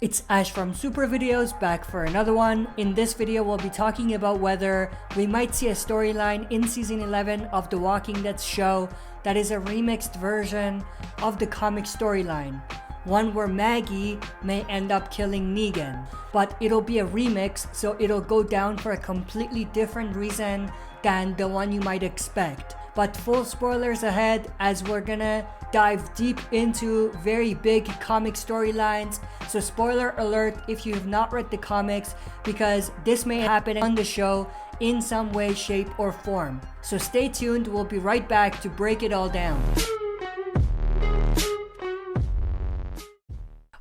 It's Ash from Super Videos back for another one. In this video we'll be talking about whether we might see a storyline in season 11 of The Walking Dead show that is a remixed version of the comic storyline. One where Maggie may end up killing Negan, but it'll be a remix, so it'll go down for a completely different reason than the one you might expect. But full spoilers ahead, as we're gonna dive deep into very big comic storylines. So spoiler alert if you have not read the comics, because this may happen on the show in some way, shape, or form. So stay tuned, we'll be right back to break it all down.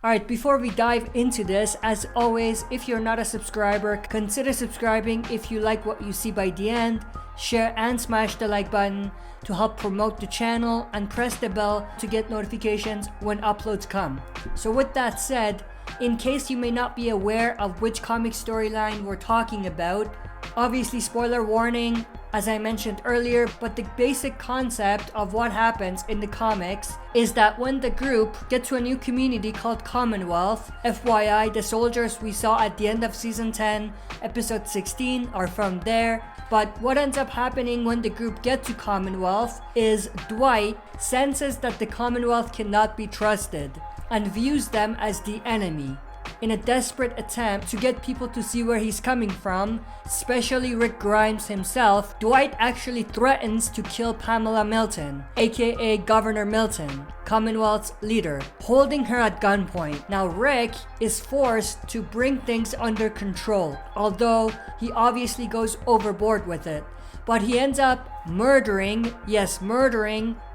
Alright, before we dive into this, as always, if you're not a subscriber, consider subscribing if you like what you see by the end. Share and smash the like button to help promote the channel, and press the bell to get notifications when uploads come. So with that said, in case you may not be aware of which comic storyline we're talking about, obviously spoiler warning as I mentioned earlier, but the basic concept of what happens in the comics is that when the group get to a new community called Commonwealth, FYI, the soldiers we saw at the end of season 10, episode 16 are from there. But what ends up happening when the group get to Commonwealth is Dwight senses that the Commonwealth cannot be trusted and views them as the enemy. In a desperate attempt to get people to see where he's coming from, especially Rick Grimes himself, Dwight actually threatens to kill Pamela Milton, aka Governor Milton, Commonwealth's leader, holding her at gunpoint. Now Rick is forced to bring things under control, although he obviously goes overboard with it. But he ends up murdering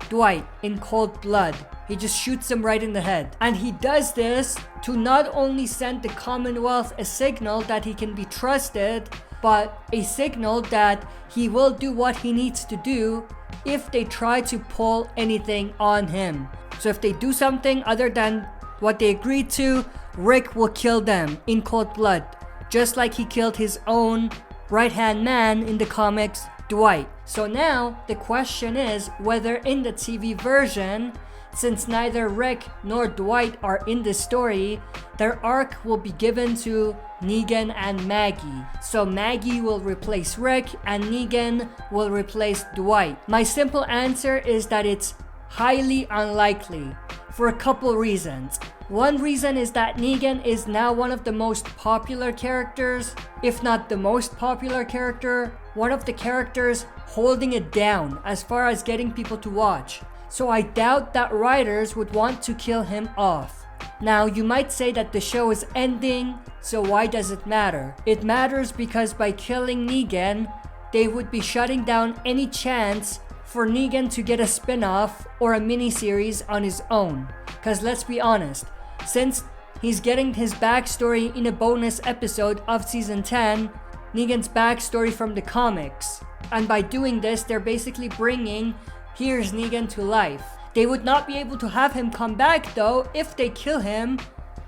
Dwight in cold blood. He just shoots him right in the head. And he does this to not only send the Commonwealth a signal that he can be trusted, but a signal that he will do what he needs to do if they try to pull anything on him. So if they do something other than what they agreed to, Rick will kill them in cold blood, just like he killed his own right-hand man in the comics, Dwight. So now the question is whether in the TV version, since neither Rick nor Dwight are in this story, their arc will be given to Negan and Maggie. So Maggie will replace Rick and Negan will replace Dwight. My simple answer is that it's highly unlikely for a couple reasons. One reason is that Negan is now one of the most popular characters, if not the most popular character, one of the characters holding it down as far as getting people to watch. So I doubt that writers would want to kill him off. Now you might say that the show is ending, so why does it matter? It matters because by killing Negan, they would be shutting down any chance for Negan to get a spin-off or a miniseries on his own. Cause let's be honest, since he's getting his backstory in a bonus episode of season 10, Negan's backstory from the comics. And by doing this, they're basically bringing here's Negan to life. They would not be able to have him come back though if they kill him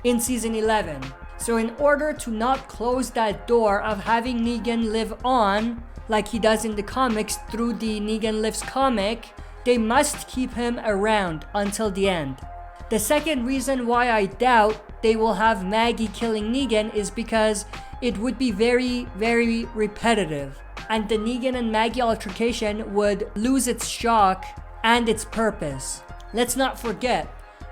in season 11. So in order to not close that door of having Negan live on like he does in the comics through the Negan Lives comic, they must keep him around until the end. The second reason why I doubt they will have Maggie killing Negan is because it would be very, very repetitive, and the Negan and Maggie altercation would lose its shock and its purpose. Let's not forget,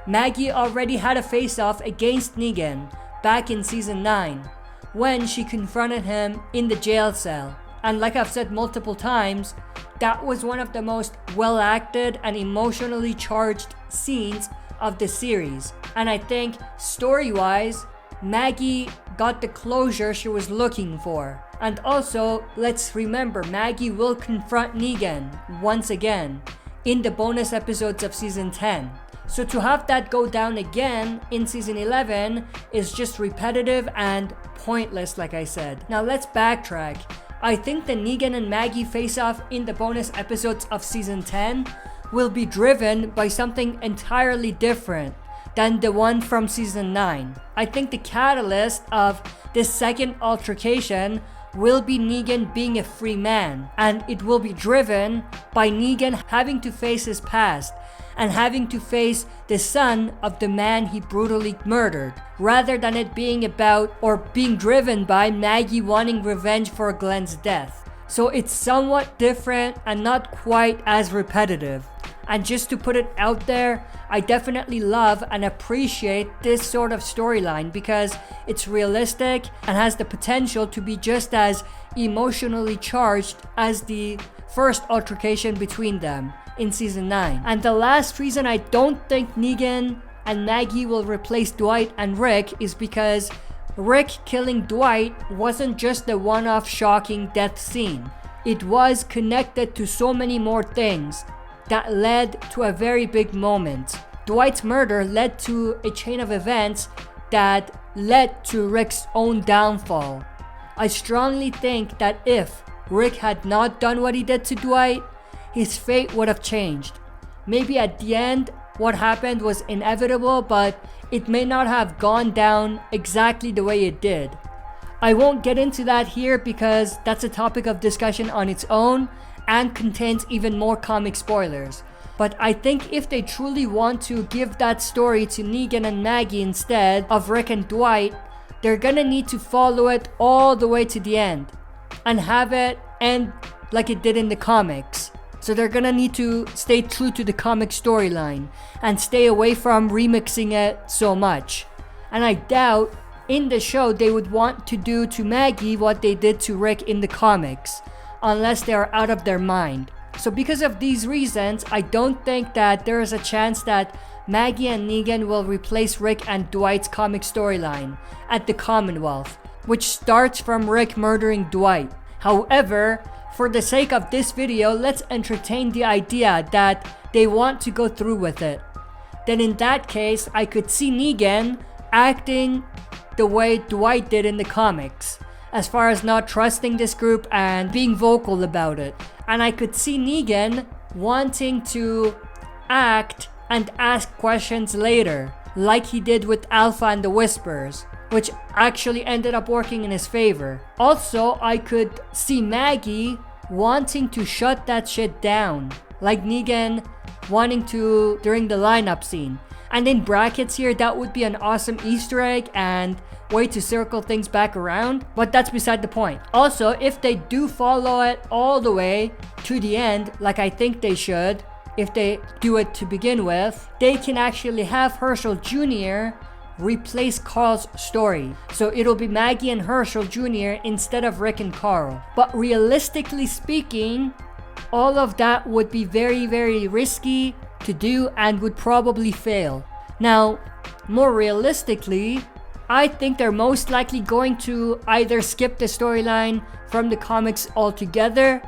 Maggie already had a face-off against Negan back in season 9 when she confronted him in the jail cell. And like I've said multiple times, that was one of the most well-acted and emotionally charged scenes of the series. And I think story-wise, Maggie got the closure she was looking for. And also, let's remember, Maggie will confront Negan once again in the bonus episodes of season 10. So to have that go down again in season 11 is just repetitive and pointless, like I said. Now let's backtrack. I think the Negan and Maggie face-off in the bonus episodes of season 10 will be driven by something entirely different than the one from season 9. I think the catalyst of this second altercation will be Negan being a free man, and it will be driven by Negan having to face his past and having to face the son of the man he brutally murdered, rather than it being about or being driven by Maggie wanting revenge for Glenn's death. So it's somewhat different and not quite as repetitive. And just to put it out there, I definitely love and appreciate this sort of storyline because it's realistic and has the potential to be just as emotionally charged as the first altercation between them in season 9. And the last reason I don't think Negan and Maggie will replace Dwight and Rick is because Rick killing Dwight wasn't just a one-off shocking death scene. It was connected to so many more things that led to a very big moment. Dwight's murder led to a chain of events that led to Rick's own downfall. I strongly think that if Rick had not done what he did to Dwight, his fate would have changed. Maybe at the end, what happened was inevitable, but it may not have gone down exactly the way it did. I won't get into that here because that's a topic of discussion on its own and contains even more comic spoilers. But I think if they truly want to give that story to Negan and Maggie instead of Rick and Dwight, they're gonna need to follow it all the way to the end and have it end like it did in the comics. So they're gonna need to stay true to the comic storyline and stay away from remixing it so much. And I doubt in the show they would want to do to Maggie what they did to Rick in the comics, unless they are out of their mind. So because of these reasons, I don't think that there is a chance that Maggie and Negan will replace Rick and Dwight's comic storyline at the Commonwealth, which starts from Rick murdering Dwight. However, for the sake of this video, let's entertain the idea that they want to go through with it. Then in that case, I could see Negan acting the way Dwight did in the comics, as far as not trusting this group and being vocal about it. And I could see Negan wanting to act and ask questions later, like he did with Alpha and the Whispers, which actually ended up working in his favor. Also, I could see Maggie wanting to shut that shit down, like Negan wanting to during the lineup scene. And in brackets here, that would be an awesome Easter egg and way to circle things back around, but that's beside the point. Also, if they do follow it all the way to the end, like I think they should, if they do it to begin with, they can actually have Herschel Jr. replace Carl's story. So it'll be Maggie and Herschel Jr. instead of Rick and Carl. But realistically speaking, all of that would be very, very risky to do and would probably fail. Now, more realistically, I think they're most likely going to either skip the storyline from the comics altogether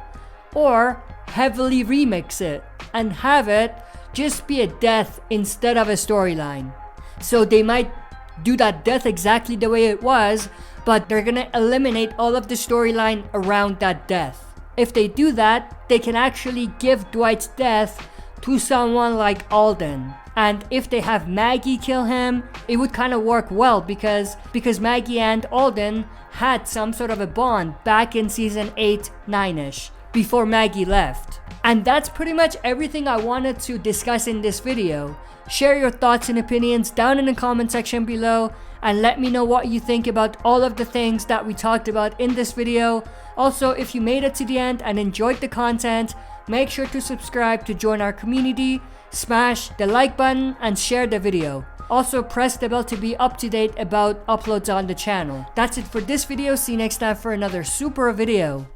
or heavily remix it and have it just be a death instead of a storyline. So they might do that death exactly the way it was, but they're gonna eliminate all of the storyline around that death. If they do that, they can actually give Dwight's death to someone like Alden. And if they have Maggie kill him, it would kind of work well because Maggie and Alden had some sort of a bond back in season 8, 9ish, before Maggie left. And that's pretty much everything I wanted to discuss in this video. Share your thoughts and opinions down in the comment section below and let me know what you think about all of the things that we talked about in this video. Also, if you made it to the end and enjoyed the content, make sure to subscribe to join our community, smash the like button and share the video. Also, press the bell to be up to date about uploads on the channel. That's it for this video. See you next time for another super video.